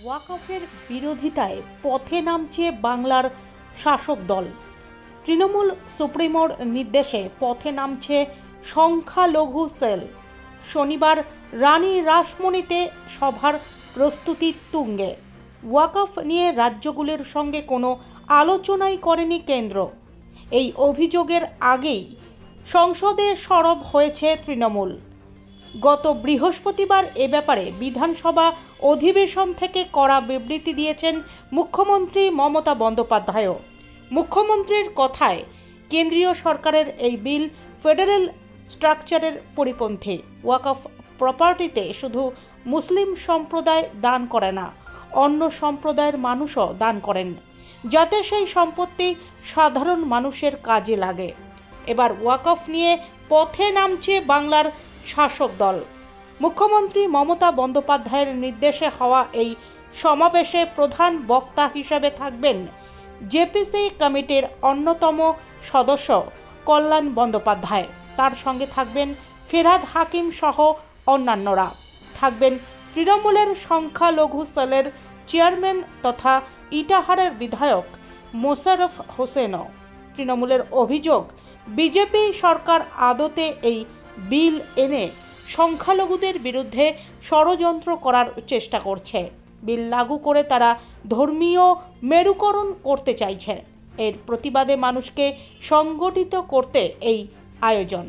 ওয়াকফের বিরোধিতায় পথে নামছে বাংলার শাসক দল। তৃণমূল সুপ্রিমোর নির্দেশে পথে নামছে সংখ্যালঘু সেল। শনিবার রানী রাসমণিতে সভার প্রস্তুতি তুঙ্গে। ওয়াকফ নিয়ে রাজ্যগুলির সঙ্গে কোনো আলোচনাই করেনি কেন্দ্র। এই অভিযোগের আগেই সংসদে সরব হয়েছে তৃণমূল। গত বৃহস্পতিবার এ ব্যাপারে বিধানসভা অধিবেশন থেকে কড়া বিবৃতি দিয়েছেন মুখ্যমন্ত্রী মমতা বন্দ্যোপাধ্যায়। মুখ্যমন্ত্রীর কথায়, কেন্দ্রীয় সরকারের এই বিল ফেডারেল স্ট্রাকচারের পরিপন্থী। ওয়াকফ প্রপার্টিতে শুধু মুসলিম সম্প্রদায় দান করে না, অন্য সম্প্রদায়ের মানুষও দান করেন, যাতে সেই সম্পত্তি সাধারণ মানুষের কাজে লাগে। এবার ওয়াকফ নিয়ে পথে নামছে বাংলার শাসক দল। মুখ্যমন্ত্রী মমতা বন্দ্যোপাধ্যায়ের নির্দেশে হওয়া এই সমাবেশে প্রধান বক্তা হিসেবে থাকবেন জেপিসি কমিটির অন্যতম সদস্য কল্যাণ বন্দ্যোপাধ্যায়। তার সঙ্গে থাকবেন ফিরহাদ হাকিম সহ অন্যান্যরা। থাকবেন তৃণমূলের সংখ্যালঘু সেলের চেয়ারম্যান তথা ইটাহারের বিধায়ক মোশাররফ হোসেনও। তৃণমূলের অভিযোগ, বিজেপি সরকার আদতে এই বিল এনে সংখ্যালঘুদের বিরুদ্ধে ষড়যন্ত্র করার চেষ্টা করছে। বিল লাগু করে তারা ধর্মীয় মেরুকরণ করতে চাইছে। এর প্রতিবাদে মানুষকে সংগঠিত করতে এই আয়োজন।